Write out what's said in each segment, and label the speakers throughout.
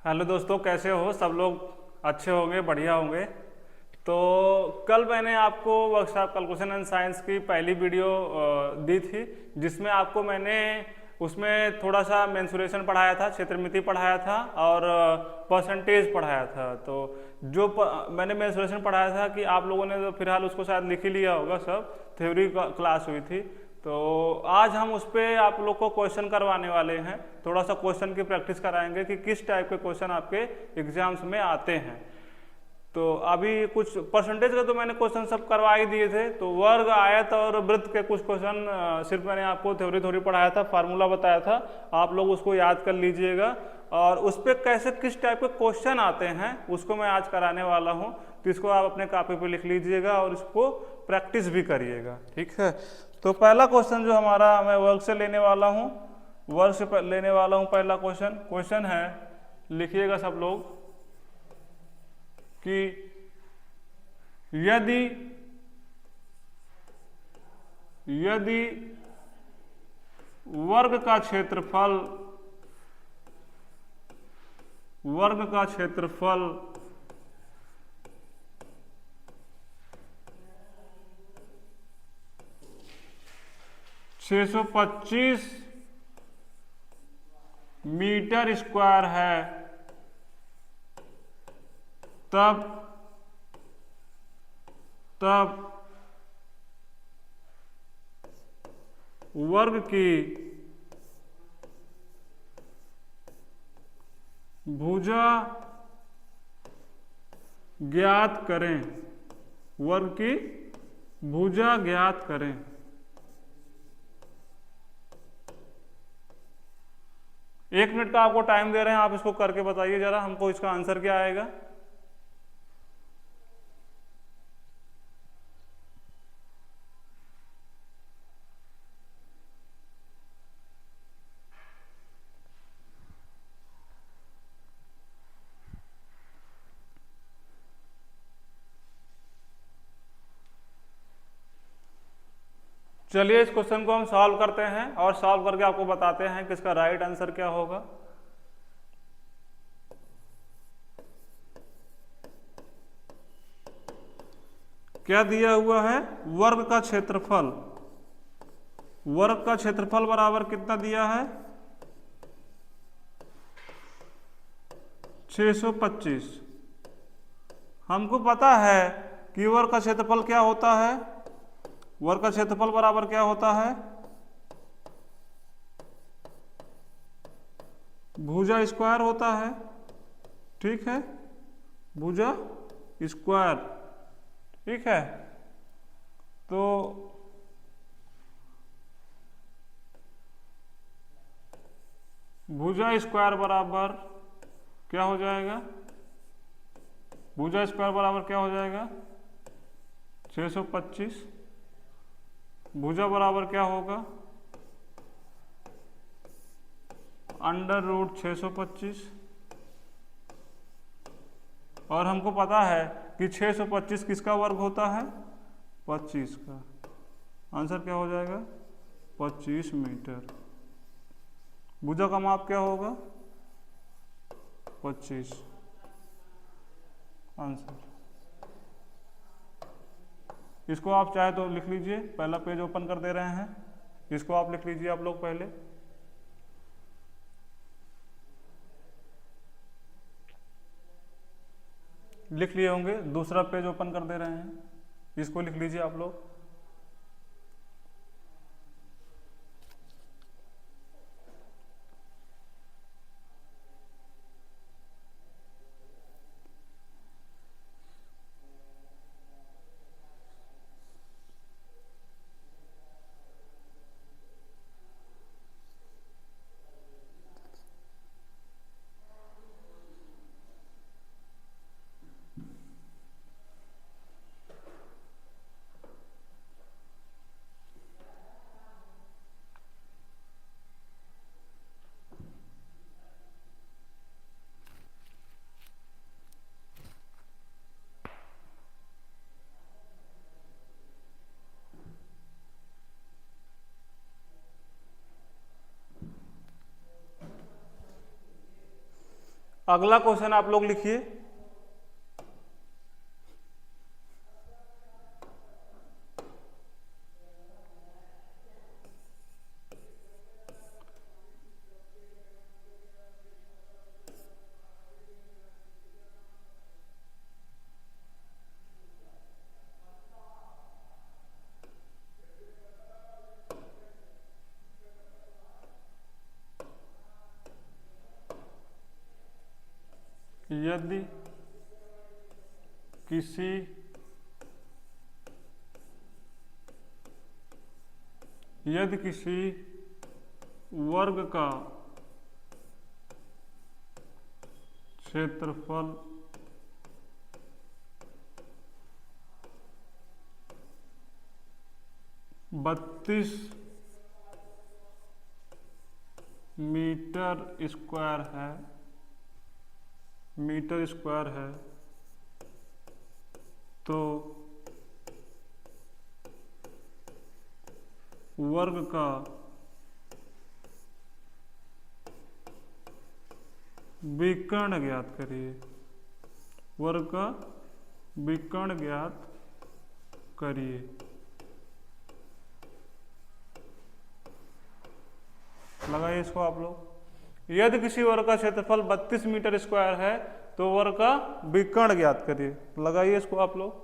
Speaker 1: Hello दोस्तों, कैसे हो सब लोग? अच्छे होंगे, बढ़िया होंगे। तो कल मैंने आपको वर्कशॉप कैलकुलेशन एंड साइंस की पहली वीडियो दी थी, जिसमें आपको मैंने उसमें थोड़ा सा मेंसुरेशन पढ़ाया था, क्षेत्रमिति पढ़ाया था और परसेंटेज पढ़ाया था। तो मैंने मेंसुरेशन पढ़ाया था कि आप लोगों ने तो फिलहाल उसको शायद लिख ही लिया होगा, सब थ्योरी क्लास हुई थी। तो आज हम उस पर आप लोग को क्वेश्चन करवाने वाले हैं, थोड़ा सा क्वेश्चन की प्रैक्टिस कराएंगे कि किस टाइप के क्वेश्चन आपके एग्जाम्स में आते हैं। तो अभी कुछ परसेंटेज का तो मैंने क्वेश्चन सब करवा ही दिए थे। तो वर्ग, आयत और वृत्त के कुछ क्वेश्चन सिर्फ मैंने आपको थ्योरी थोड़ी पढ़ाया था, फार्मूला बताया था, आप लोग उसको याद कर लीजिएगा। और उस पर कैसे किस टाइप के क्वेश्चन आते हैं उसको मैं आज कराने वाला हूँ। तो इसको आप अपने कॉपी पे लिख लीजिएगा और इसको प्रैक्टिस भी करिएगा, ठीक है। तो पहला क्वेश्चन जो हमारा, मैं वर्ग से लेने वाला हूँ, वर्ग से लेने वाला हूँ। पहला क्वेश्चन है, लिखिएगा सब लोग, कि यदि यदि वर्ग का क्षेत्रफल 625 मीटर स्क्वायर है, तब वर्ग की भुजा ज्ञात करें। वर्ग की भुजा ज्ञात करें। एक मिनट का आपको टाइम दे रहे हैं, आप इसको करके बताइए जरा हमको इसका आंसर क्या आएगा। चलिए इस क्वेश्चन को हम सॉल्व करते हैं और सॉल्व करके आपको बताते हैं कि इसका राइट आंसर क्या होगा। क्या दिया हुआ है? वर्ग का क्षेत्रफल बराबर कितना दिया है? 625। हमको पता है कि वर्ग का क्षेत्रफल क्या होता है। वर्ग का क्षेत्रफल बराबर क्या होता है? भुजा स्क्वायर होता है, ठीक है, भुजा स्क्वायर, ठीक है। तो भुजा स्क्वायर बराबर क्या हो जाएगा? भुजा स्क्वायर बराबर क्या हो जाएगा? 625। भुजा बराबर क्या होगा? √625। और हमको पता है कि 625 किसका वर्ग होता है? 25 का। आंसर क्या हो जाएगा? 25 मीटर। भुजा का माप क्या होगा? 25। आंसर। इसको आप चाहे तो लिख लीजिए, पहला पेज ओपन कर दे रहे हैं, इसको आप लिख लीजिए आप लोग पहले। लिख लिए होंगे, दूसरा पेज ओपन कर दे रहे हैं, इसको लिख लीजिए आप लोग। अगला क्वेश्चन आप लोग लिखिए। यदि किसी वर्ग का क्षेत्रफल 32 मीटर स्क्वायर है तो वर्ग का विकर्ण ज्ञात करिए। वर्ग का विकर्ण ज्ञात करिए। लगाइए इसको आप लोग। यदि किसी वर्ग का क्षेत्रफल 32 मीटर स्क्वायर है तो वर्ग का विकर्ण ज्ञात करिए। लगाइए इसको आप लोग।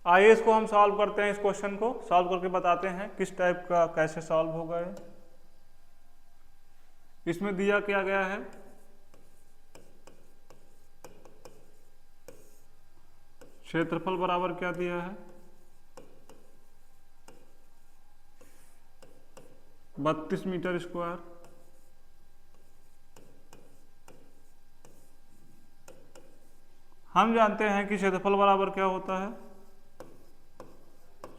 Speaker 1: आइए इसको हम सॉल्व करते हैं। इस क्वेश्चन को सॉल्व करके बताते हैं किस टाइप का कैसे सॉल्व होगा ये। इसमें दिया क्या गया है, क्षेत्रफल बराबर क्या दिया है, 32 मीटर स्क्वायर। हम जानते हैं कि क्षेत्रफल बराबर क्या होता है,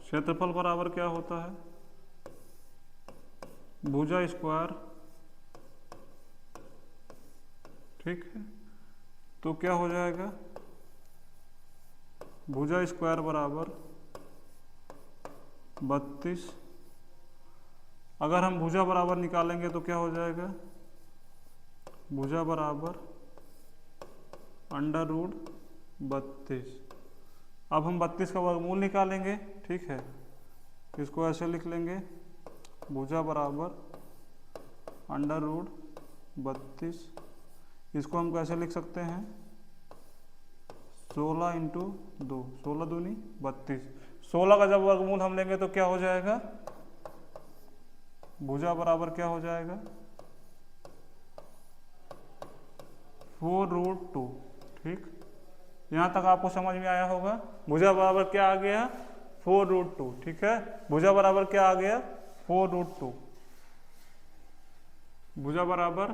Speaker 1: क्षेत्रफल बराबर क्या होता है, भुजा स्क्वायर। ठीक है, तो क्या हो जाएगा, भुजा स्क्वायर बराबर 32। अगर हम भुजा बराबर निकालेंगे तो क्या हो जाएगा, भुजा बराबर √32। अब हम 32 का वर्गमूल निकालेंगे। ठीक है, इसको ऐसे लिख लेंगे, भुजा बराबर √32। इसको हम कैसे लिख सकते हैं, 16 × 2, 16 दूनी 32। 16 का जब वर्गमूल हम लेंगे तो क्या हो जाएगा, भुजा बराबर क्या हो जाएगा, 4√2। ठीक, यहाँ तक आपको समझ में आया होगा। भुजा बराबर क्या आ गया, 4√2। ठीक है, भुजा बराबर क्या आ गया, 4√2। भुजा बराबर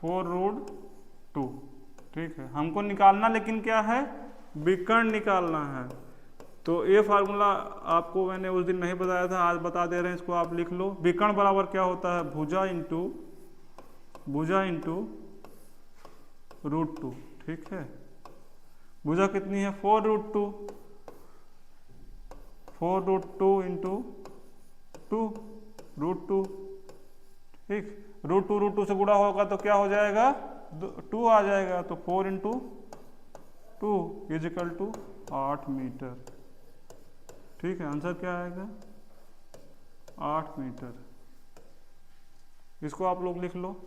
Speaker 1: 4√2। ठीक है, हमको निकालना लेकिन क्या है, विकर्ण निकालना है। तो ये फार्मूला आपको मैंने उस दिन नहीं बताया था, आज बता दे रहे हैं, इसको आप लिख लो। विकर्ण बराबर क्या होता है, भुजा इंटू √2। ठीक है, भुजा कितनी है, 4√2। 4√2 × 2 √2। ठीक, √2 से गुणा होगा तो क्या हो जाएगा, 2 आ जाएगा। तो 4 × 2 = 8 मीटर। ठीक है, आंसर क्या आएगा, 8 मीटर। इसको आप लोग लिख लो।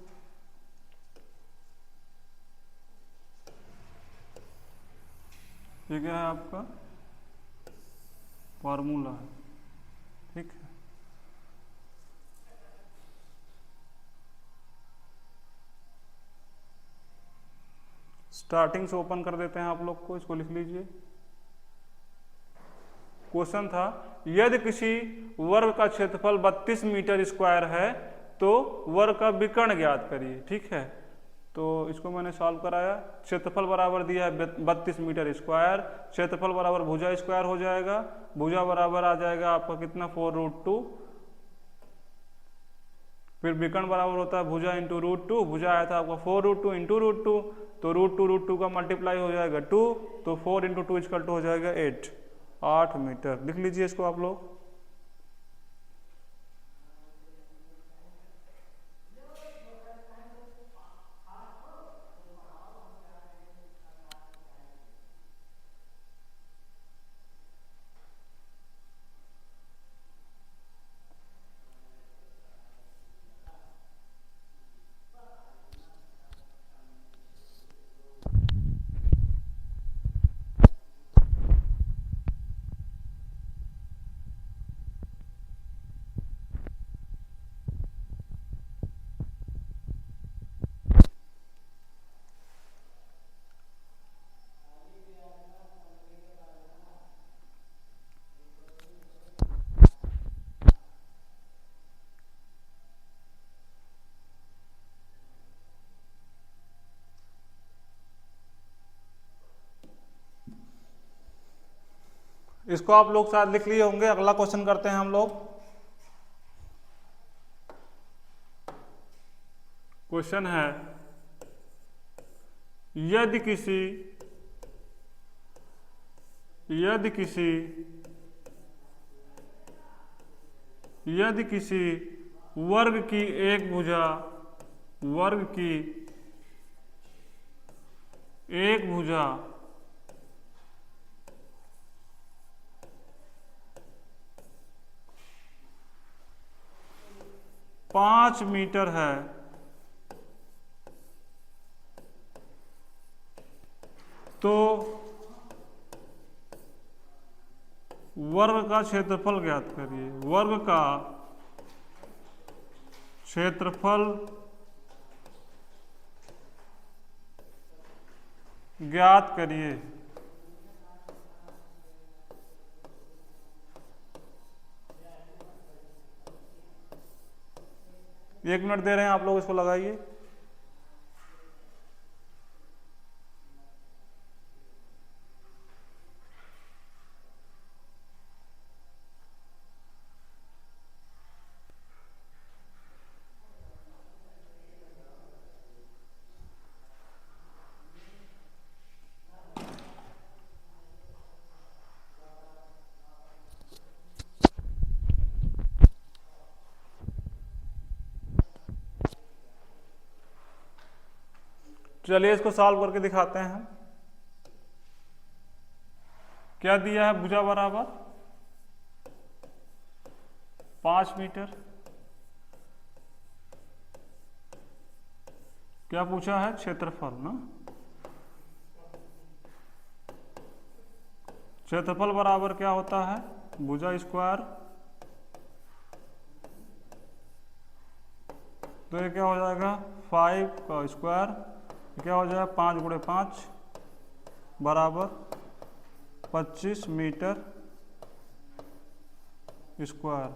Speaker 1: ये क्या है आपका फार्मूला है। ठीक है, स्टार्टिंग से ओपन कर देते हैं आप लोग को, इसको लिख लीजिए। क्वेश्चन था यदि किसी वर्ग का क्षेत्रफल 32 मीटर स्क्वायर है तो वर्ग का विकर्ण ज्ञात करिए। ठीक है, तो इसको मैंने सॉल्व कराया। क्षेत्रफल बराबर दिया है 32 मीटर स्क्वायर, क्षेत्रफल बराबर भुजा स्क्वायर हो जाएगा, भुजा बराबर आ जाएगा आपका कितना 4√2, फिर विकर्ण बराबर होता है भुजा इंटू √2, भुजा आया था आपका 4√2 इंटू √2, तो √2 का मल्टीप्लाई हो जाएगा 2, तो 4 इंटू 2 इक्वल टू हो जाएगा 8 मीटर। लिख लीजिए इसको आप लोग। इसको आप लोग शायद लिख लिए होंगे। अगला क्वेश्चन करते हैं हम लोग। क्वेश्चन है यदि किसी वर्ग की एक भुजा 5 मीटर है तो वर्ग का क्षेत्रफल ज्ञात करिए। वर्ग का क्षेत्रफल ज्ञात करिए। एक मिनट दे रहे हैं आप लोग, इसको लगाइए। चलिए इसको सॉल्व करके दिखाते हैं हम। क्या दिया है? भुजा बराबर 5 मीटर। क्या पूछा है? क्षेत्रफल ना। क्षेत्रफल बराबर क्या होता है? भुजा स्क्वायर। तो ये क्या हो जाएगा? 5 का स्क्वायर। क्या हो जाएगा? 5 गुणे 5 बराबर 25 मीटर स्क्वायर।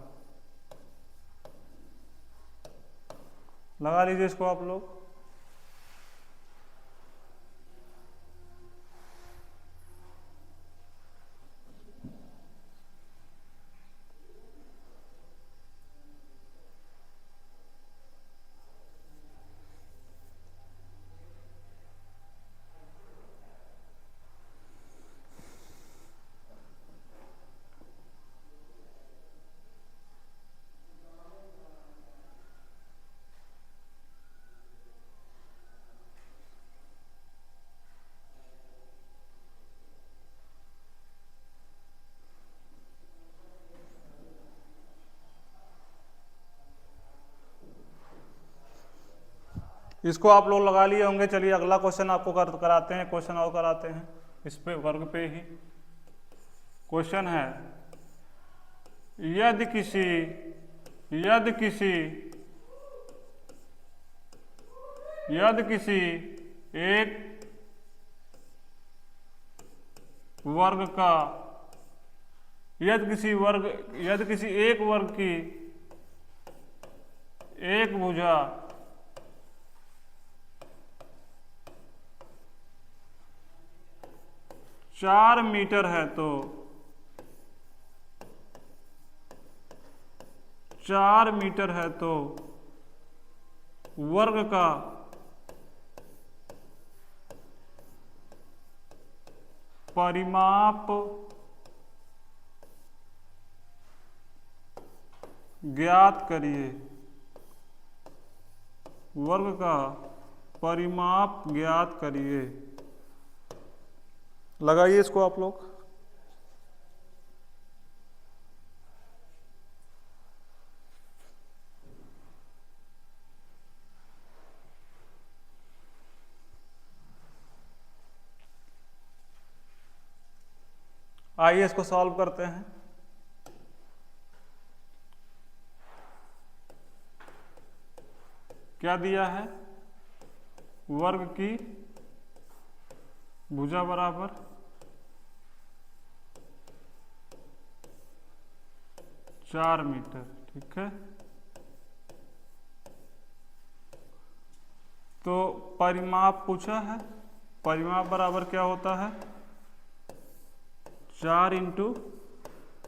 Speaker 1: लगा लीजिए इसको आप लोग। इसको आप लोग लगा लिए होंगे। चलिए अगला क्वेश्चन आपको कराते हैं, क्वेश्चन और कराते हैं इस पे, वर्ग पे ही। क्वेश्चन है यदि किसी एक वर्ग का, यदि किसी एक वर्ग की एक भुजा 4 मीटर है तो 4 मीटर है तो वर्ग का परिमाप ज्ञात करिए। वर्ग का परिमाप ज्ञात करिए। लगाइए इसको आप लोग। आइए इसको सॉल्व करते हैं। क्या दिया है? वर्ग की भुजा बराबर 4 मीटर, ठीक है। तो परिमाप पूछा है, परिमाप बराबर क्या होता है? 4 इंटू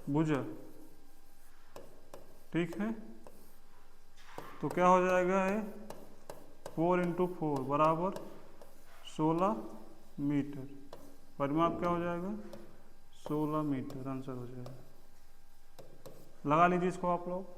Speaker 1: भुजा, ठीक है। तो क्या हो जाएगा ये? 4 इंटू 4 बराबर 16 मीटर। परिमाप क्या हो जाएगा? 16 मीटर आंसर हो जाएगा। लगा लीजिए इसको आप लोग।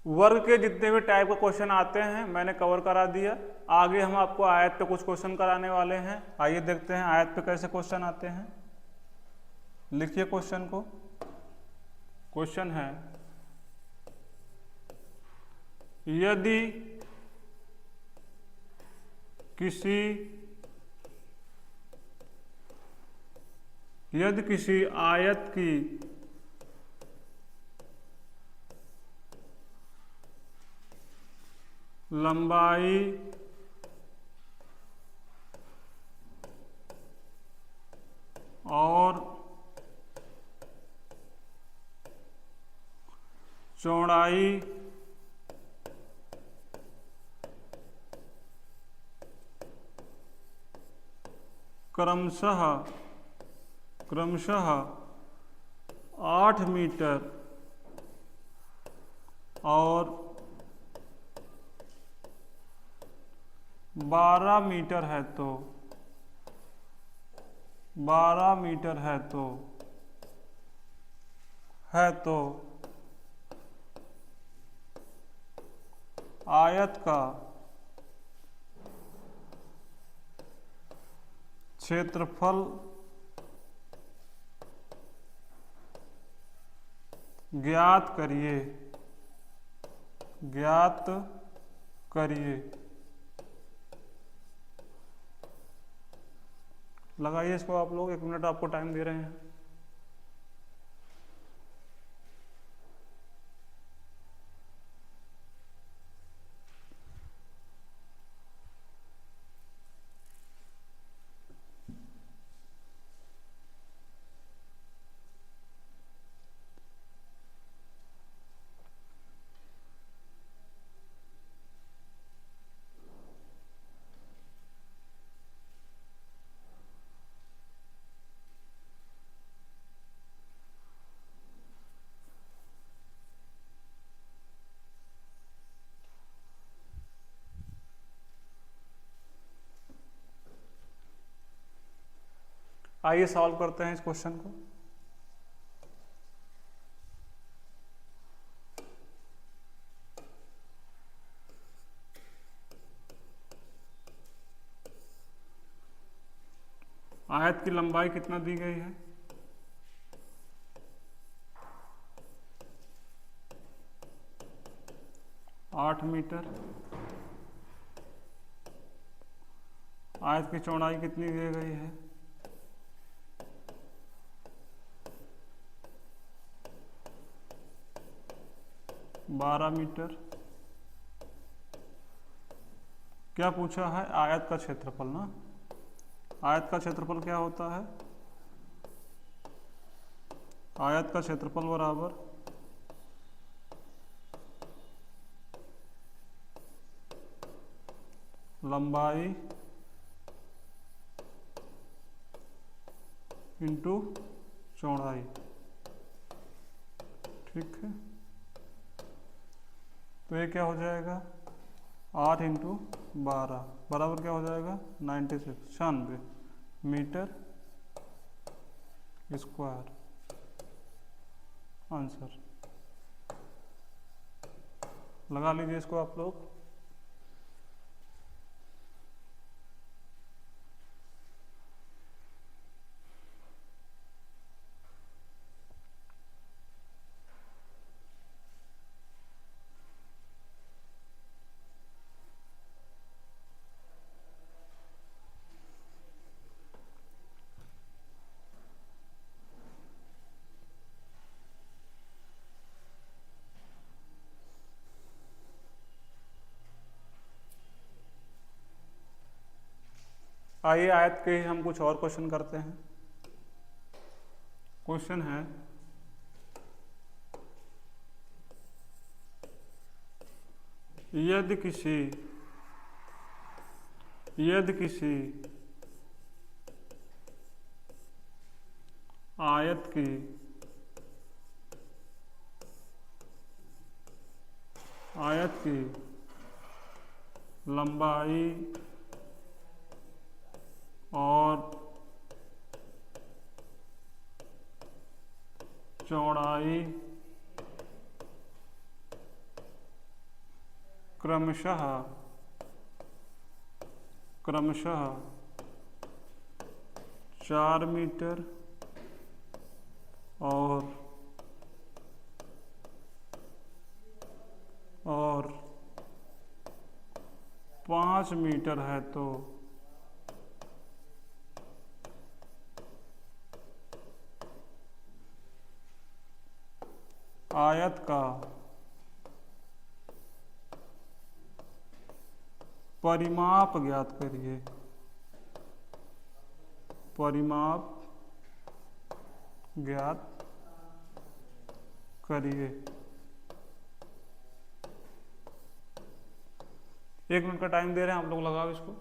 Speaker 1: वर्ग के जितने भी टाइप का क्वेश्चन आते हैं मैंने कवर करा दिया। आगे हम आपको आयत पे कुछ क्वेश्चन कराने वाले हैं। आइए देखते हैं आयत पे कैसे क्वेश्चन आते हैं। लिखिए क्वेश्चन को। क्वेश्चन है, यदि किसी आयत की लंबाई और चौड़ाई क्रमशः 8 मीटर और 12 मीटर है तो 12 मीटर है तो आयत का क्षेत्रफल ज्ञात करिए। लगाइए इसको आप लोग। 1 मिनट आपको टाइम दे रहे हैं। आइए सॉल्व करते हैं इस क्वेश्चन को। आयत की लंबाई कितना दी गई है? 8 मीटर। आयत की चौड़ाई कितनी दी गई है? 12 मीटर। क्या पूछा है? आयत का क्षेत्रफल ना। आयत का क्षेत्रफल क्या होता है? आयत का क्षेत्रफल बराबर लंबाई इंटू चौड़ाई। ठीक है, तो ये क्या हो जाएगा? 8 इंटू 12 बराबर क्या हो जाएगा? 96 मीटर स्क्वायर। आंसर लगा लीजिए इसको आप लोग। आइए आयत के ही हम कुछ और क्वेश्चन करते हैं। क्वेश्चन है यदि किसी आयत की लंबाई और चौड़ाई क्रमशः 4 मीटर और 5 मीटर है तो आयत का परिमाप ज्ञात करिए। परिमाप ज्ञात करिए। 1 मिनट का टाइम दे रहे हैं, आप लोग लगाओ इसको।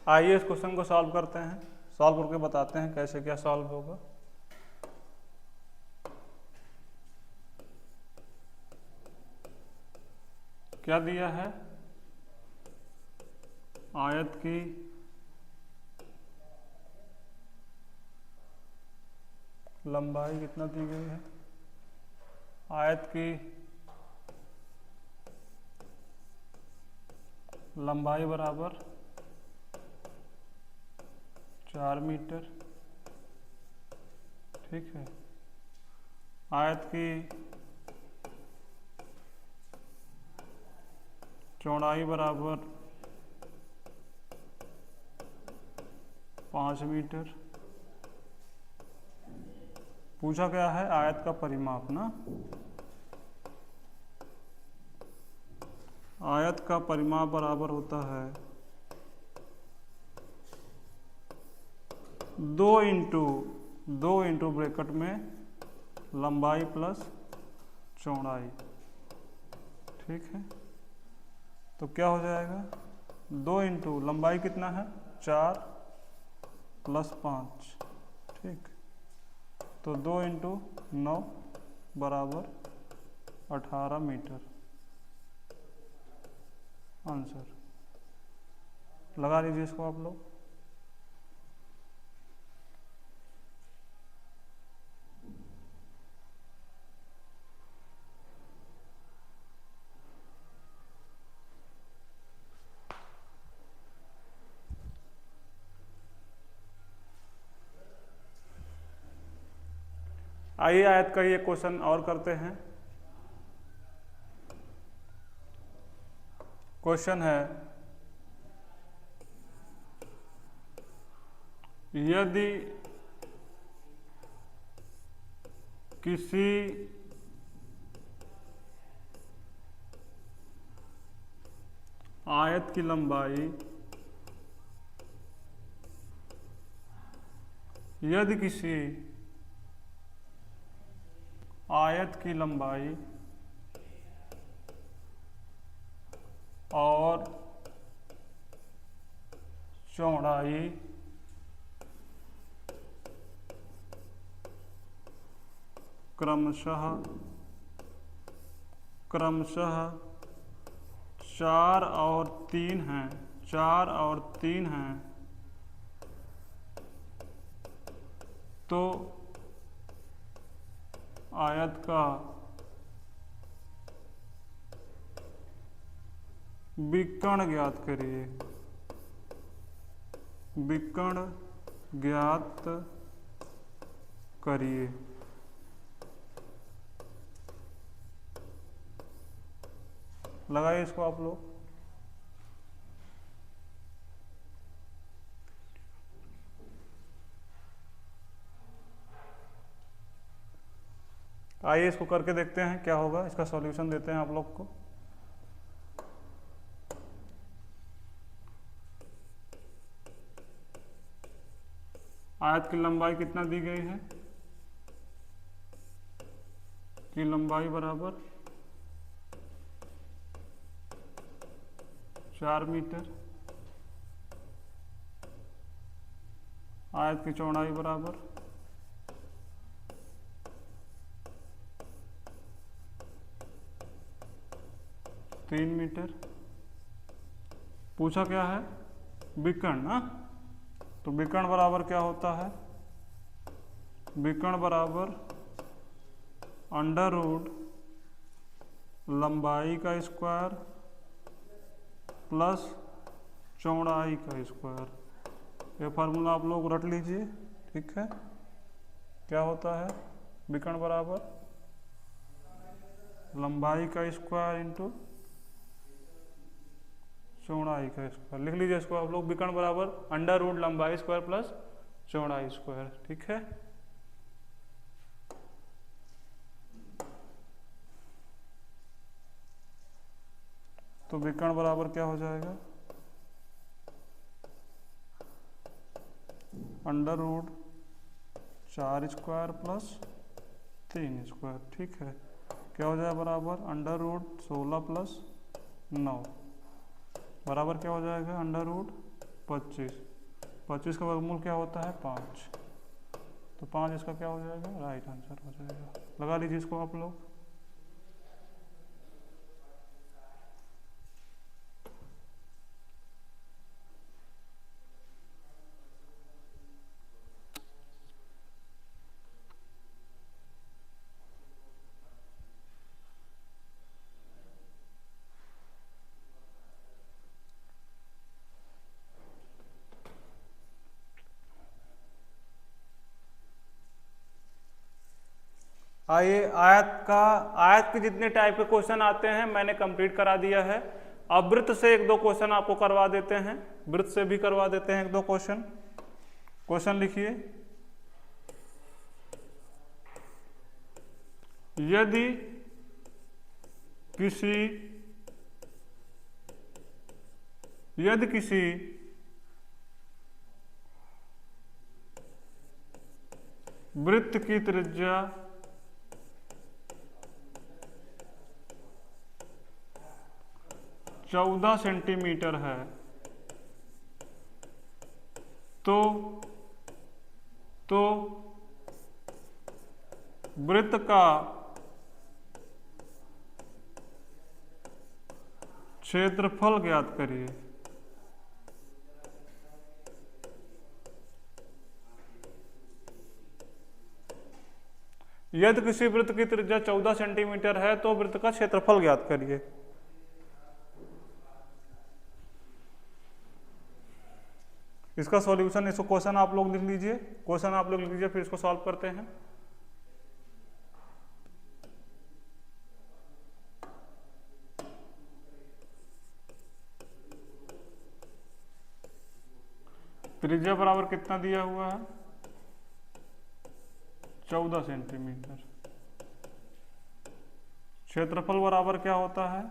Speaker 1: आइए इस क्वेश्चन को सॉल्व करते हैं। सॉल्व करके बताते हैं कैसे क्या सॉल्व होगा। क्या दिया है? आयत की लंबाई कितना दी गई है? आयत की लंबाई बराबर 4 मीटर। ठीक है, आयत की चौड़ाई बराबर 5 मीटर। पूछा क्या है? आयत का परिमाप ना। आयत का परिमाप बराबर होता है 2 इंटू ब्रैकेट में लंबाई प्लस चौड़ाई। ठीक है। तो क्या हो जाएगा, 2 इंटू लंबाई कितना है 4 प्लस 5, ठीक। तो 2 इंटू 9 बराबर 18 मीटर। आंसर लगा लीजिए इसको आप लोग। आइए आयत का ये क्वेश्चन और करते हैं। क्वेश्चन है, यदि किसी आयत की लंबाई, यदि किसी आयत की लंबाई और चौड़ाई क्रमशः 4 और 3 हैं, 4 और 3 हैं, तो आयत का विकर्ण ज्ञात करिए। विकर्ण ज्ञात करिए। लगाइए इसको आप लोग। आइए इसको करके देखते हैं क्या होगा, इसका सॉल्यूशन देते हैं आप लोग को। आयत की लंबाई कितना दी गई है, की लंबाई बराबर 4 मीटर, आयत की चौड़ाई बराबर 3 मीटर। पूछा क्या है, विकर्ण ना। तो विकर्ण बराबर क्या होता है, विकर्ण बराबर अंडर रूट लंबाई का स्क्वायर प्लस चौड़ाई का स्क्वायर। ये फार्मूला आप लोग रट लीजिए, ठीक है। क्या होता है, विकर्ण बराबर लंबाई का स्क्वायर इंटू चौड़ाई का स्क्वायर। लिख लीजिए इसको आप लोग, विकर्ण बराबर अंडर रूट लंबाई स्क्वायर प्लस चौड़ाई स्क्वायर, ठीक है। तो विकर्ण बराबर क्या हो जाएगा, under root 4 square plus 3 square, ठीक है। क्या हो जाएगा बराबर अंडर रूट 16 प्लस 9 बराबर क्या हो जाएगा, अंडर रूट 25। 25 का वर्गमूल क्या होता है 5, तो 5 इसका क्या हो जाएगा, राइट आंसर हो जाएगा। लगा लीजिए इसको आप लोग। आइए आयत के जितने टाइप के क्वेश्चन आते हैं मैंने कंप्लीट करा दिया है। अब वृत्त से 1-2 क्वेश्चन आपको करवा देते हैं, वृत्त से भी करवा देते हैं 1-2 क्वेश्चन। क्वेश्चन लिखिए, यदि किसी वृत्त की त्रिज्या 14 सेंटीमीटर है तो वृत्त का क्षेत्रफल ज्ञात करिए। यदि किसी वृत्त की त्रिज्या 14 सेंटीमीटर है तो वृत्त का क्षेत्रफल ज्ञात करिए। इसका सॉल्यूशन, इसको क्वेश्चन आप लोग लिख लीजिए, क्वेश्चन आप लोग लिख लीजिए, फिर इसको सॉल्व करते हैं। त्रिज्या बराबर कितना दिया हुआ है? 14 सेंटीमीटर। क्षेत्रफल बराबर क्या होता है?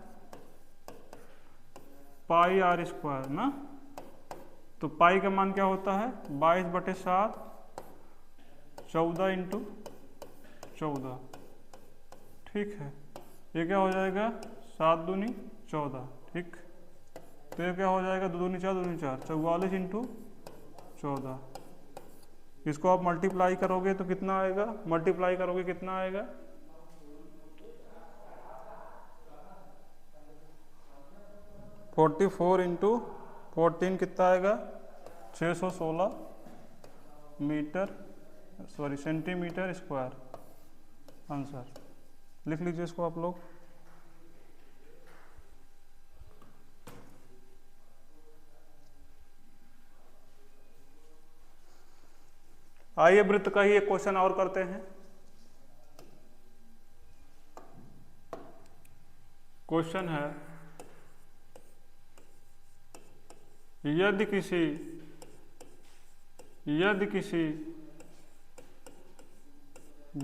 Speaker 1: पाई आर स्क्वायर ना। तो पाई का मान क्या होता है? 22/7, 14 × 14। ठीक है, ये क्या हो जाएगा? 7 दूनी 14। ठीक, तो ये क्या हो जाएगा? 2 दूनी 4, 2 दूनी 4, 44 × 14। इसको आप मल्टीप्लाई करोगे तो कितना आएगा? मल्टीप्लाई करोगे कितना आएगा? 44 × 14 कितना आएगा? 616 metre, sorry centimetre square answer. लिख लीजिए इसको आप लोग। आइए वृत्त का ही एक क्वेश्चन और करते हैं। क्वेश्चन है, यदि किसी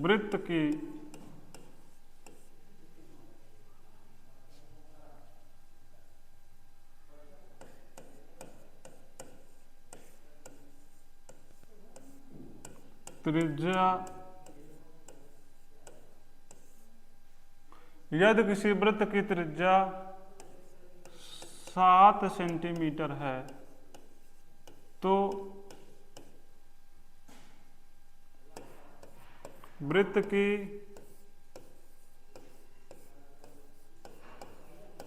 Speaker 1: वृत्त की त्रिज्या, यदि किसी वृत्त की त्रिज्या 7 सेंटीमीटर है तो वृत्त की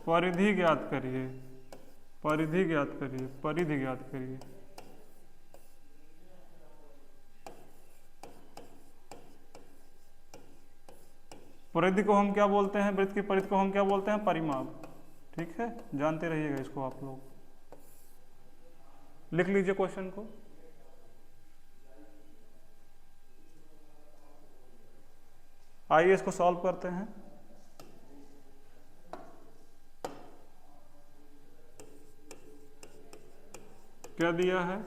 Speaker 1: परिधि ज्ञात करिए। परिधि ज्ञात करिए, परिधि ज्ञात करिए। परिधि को हम क्या बोलते हैं? वृत्त की परिधि को हम क्या बोलते हैं? परिमाप। ठीक है, जानते रहिएगा इसको आप लोग। लिख लीजिए क्वेश्चन को। आइए इसको सॉल्व करते हैं। क्या दिया है?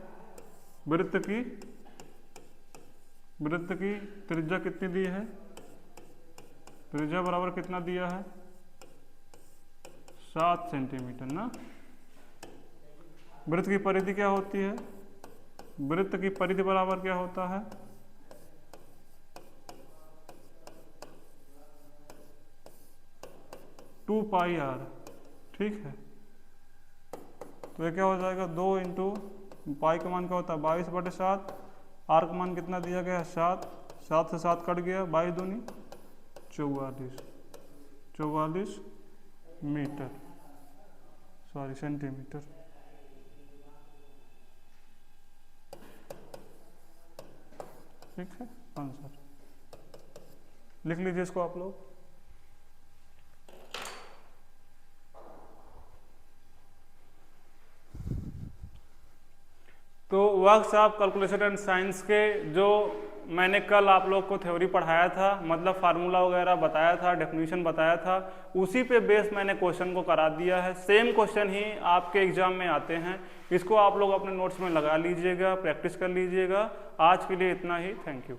Speaker 1: वृत्त की त्रिज्या कितनी दी है? त्रिज्या बराबर कितना दिया है? 7 सेंटीमीटर ना। वृत्त की परिधि क्या होती है? वृत्त की परिधि बराबर क्या होता है? 2 पाई आर। ठीक है, तो ये क्या हो जाएगा? 2 × पाई का मान क्या होता है? 22/7। आर का मान कितना दिया गया? 7। 7 से 7 कट गया, 22 दूनी 44 मीटर, सॉरी सेंटीमीटर। ठीक है, आंसर। लिख लीजिए इसको आप लोग। तो वर्कशॉप कैलकुलेशन एंड साइंस के जो मैंने कल आप लोग को थ्योरी पढ़ाया था, मतलब फार्मूला वगैरह बताया था, डेफिनेशन बताया था, उसी पे बेस मैंने क्वेश्चन को करा दिया है। सेम क्वेश्चन ही आपके एग्जाम में आते हैं। इसको आप लोग अपने नोट्स में लगा लीजिएगा, प्रैक्टिस कर लीजिएगा। आज के लिए इतना ही। Thank you.